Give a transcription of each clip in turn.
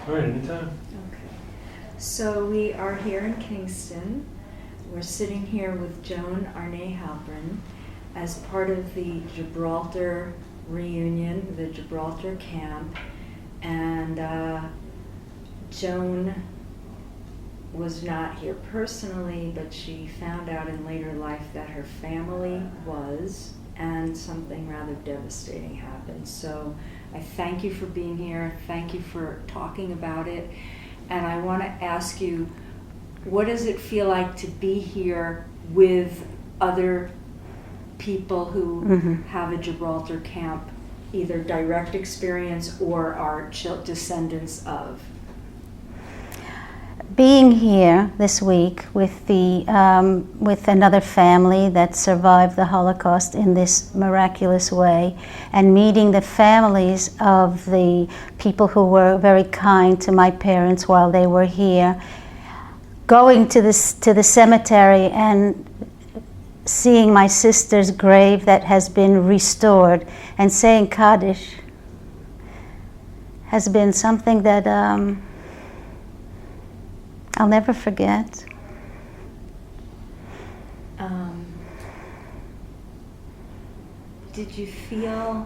All right, anytime. Okay. So we are here in Kingston. We're sitting here with Joan Arnay Halperin as part of the Gibraltar reunion, the Gibraltar camp. And Joan was not here personally, but she found out in later life that her family was, and something rather devastating happened. So I thank you for being here. Thank you for talking about it. And I want to ask you, what does it feel like to be here with other people who have a Gibraltar camp, either direct experience or are descendants of? Being here this week with another family that survived the Holocaust in this miraculous way, and meeting the families of the people who were very kind to my parents while they were here, going to the cemetery and seeing my sister's grave that has been restored and saying Kaddish has been something that I'll never forget. Did you feel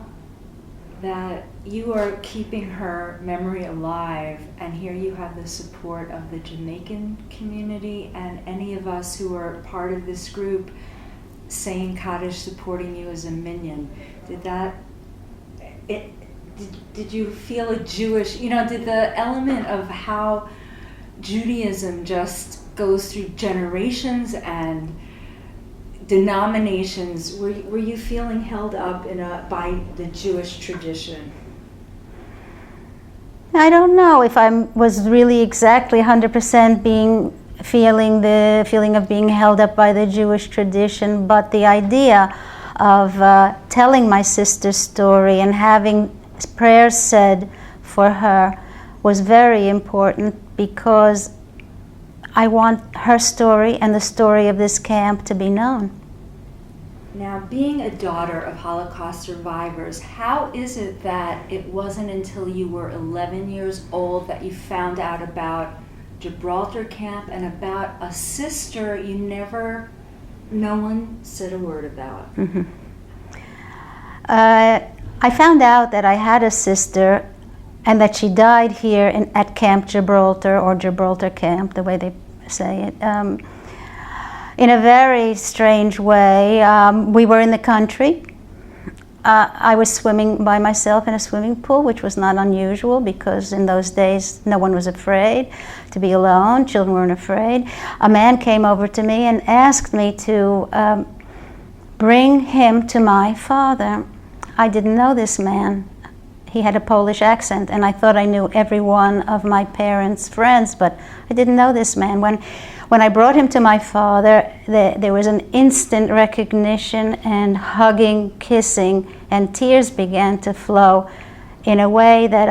that you are keeping her memory alive, and here you have the support of the Jamaican community and any of us who are part of this group saying Kaddish, supporting you as a minion? Did you feel a Jewish, did the element of how Judaism just goes through generations and denominations, were you feeling held up by the Jewish tradition? I don't know if I was really exactly 100% feeling the feeling of being held up by the Jewish tradition, but the idea of telling my sister's story and having prayers said for her was very important, because I want her story and the story of this camp to be known. Now, being a daughter of Holocaust survivors, how is it that it wasn't until you were 11 years old that you found out about Gibraltar camp and about a sister no one said a word about? I found out that I had a sister and that she died here at Camp Gibraltar, or Gibraltar Camp, the way they say it, in a very strange way. We were in the country. I was swimming by myself in a swimming pool, which was not unusual, because in those days no one was afraid to be alone. Children weren't afraid. A man came over to me and asked me to bring him to my father. I didn't know this man. He had a Polish accent, and I thought I knew every one of my parents' friends, but I didn't know this man. When I brought him to my father, there was an instant recognition and hugging, kissing, and tears began to flow in a way that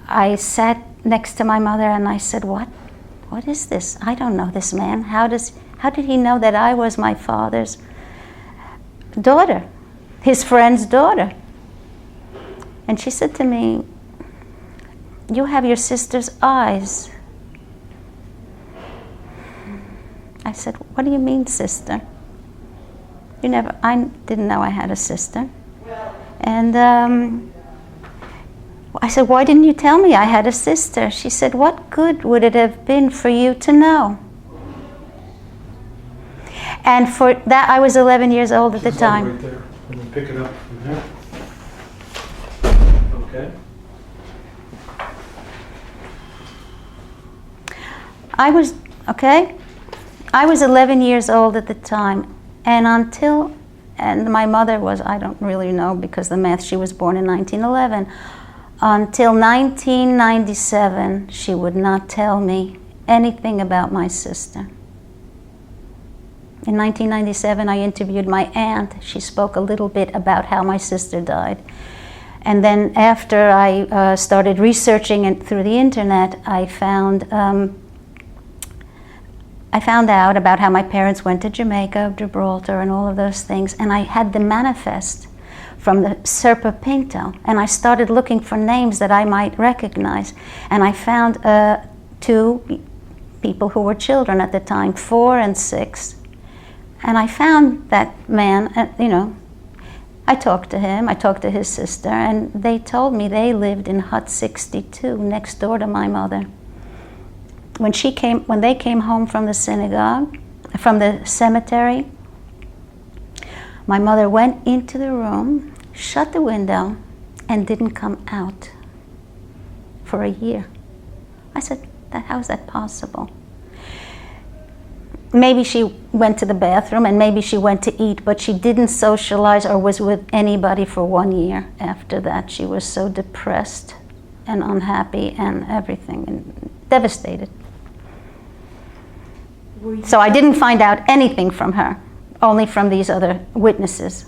I sat next to my mother and I said, What is this? I don't know this man. How did he know that I was my father's daughter, his friend's daughter? And she said to me, You have your sister's eyes. I said, What do you mean, sister? I didn't know I had a sister. And I said, Why didn't you tell me I had a sister? She said, What good would it have been for you to know? And for that, I was 11 years old at the time. Right there, and then pick it up from there. Okay. I was 11 years old at the time, and my mother was, I don't really know because the math, she was born in 1911. Until 1997, she would not tell me anything about my sister. In 1997, I interviewed my aunt. She spoke a little bit about how my sister died. And then after I started researching it through the internet, I found out about how my parents went to Jamaica, Gibraltar, and all of those things. And I had the manifest from the Serpa Pinto, and I started looking for names that I might recognize, and I found 2 people who were children at the time, 4 and 6, and I found that man, I talked to him, I talked to his sister, and they told me they lived in Hut 62 next door to my mother. When they came home from the synagogue, from the cemetery, my mother went into the room, shut the window, and didn't come out for a year. I said, how is that possible? Maybe she went to the bathroom and maybe she went to eat, but she didn't socialize or was with anybody for 1 year after that. She was so depressed and unhappy and everything, and devastated. So I didn't find out anything from her, only from these other witnesses.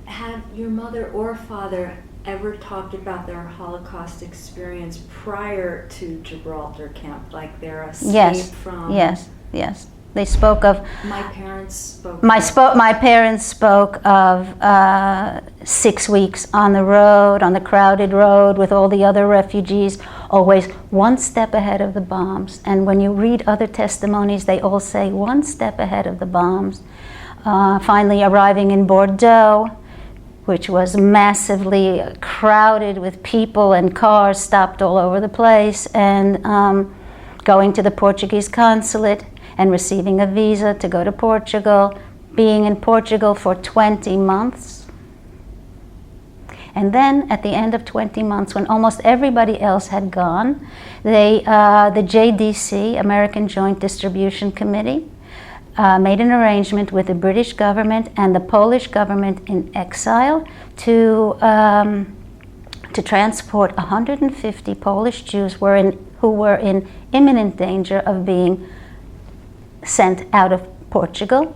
Had your mother or father ever talked about their Holocaust experience prior to Gibraltar camp, like their escape from? Yes. They spoke of. My parents spoke. My parents spoke of 6 weeks on the road, on the crowded road with all the other refugees, always one step ahead of the bombs. And when you read other testimonies, they all say one step ahead of the bombs. Finally arriving in Bordeaux, which was massively crowded with people and cars stopped all over the place, and going to the Portuguese consulate and receiving a visa to go to Portugal, being in Portugal for 20 months. And then at the end of 20 months, when almost everybody else had gone, the JDC, American Joint Distribution Committee, made an arrangement with the British government and the Polish government in exile to transport 150 Polish Jews who were in imminent danger of being sent out of Portugal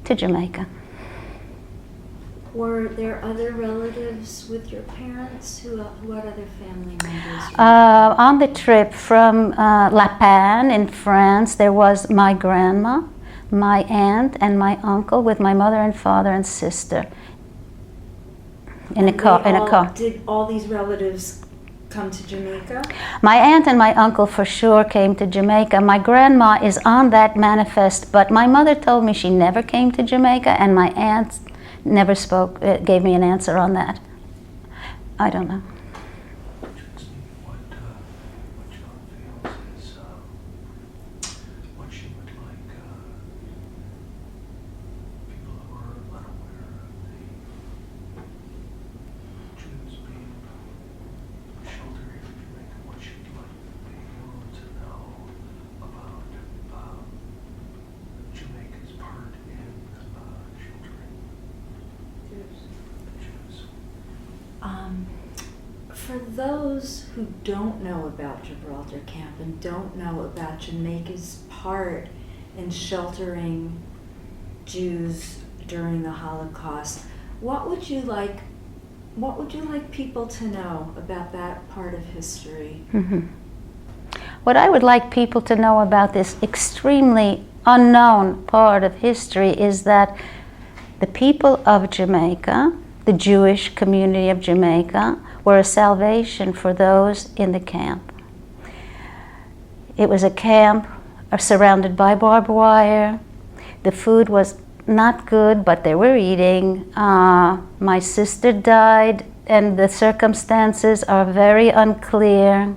to Jamaica. Were there other relatives with your parents? What other family members? On the trip from La Panne in France, there was my grandma, my aunt, and my uncle with my mother and father and sister in a car. Did all these relatives come to Jamaica? My aunt and my uncle for sure came to Jamaica. My grandma is on that manifest, but my mother told me she never came to Jamaica, and my aunt never gave me an answer on that. I don't know. What Joan feels is what she would like people who are unaware of the Jews being sheltered here in Jamaica, what she'd like people to know about Jamaica's part in sheltering Jews. For those who don't know about Gibraltar camp and don't know about Jamaica's part in sheltering Jews during the Holocaust, what would you like people to know about that part of history? Mm-hmm. What I would like people to know about this extremely unknown part of history is that the people of Jamaica, the Jewish community of Jamaica, were a salvation for those in the camp. It was a camp surrounded by barbed wire. The food was not good, but they were eating. My sister died, and the circumstances are very unclear.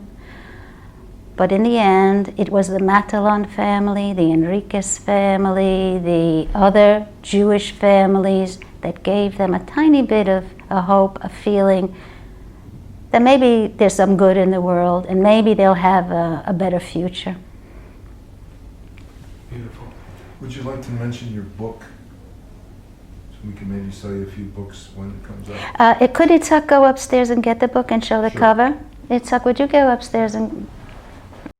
But in the end, it was the Matalon family, the Enriquez family, the other Jewish families that gave them a tiny bit of a hope, a feeling that maybe there's some good in the world and maybe they'll have a better future. Beautiful. Would you like to mention your book? So we can maybe sell you a few books when it comes out. Could Itzhak go upstairs and get the book and show the Sure. cover? Itzhak, would you go upstairs and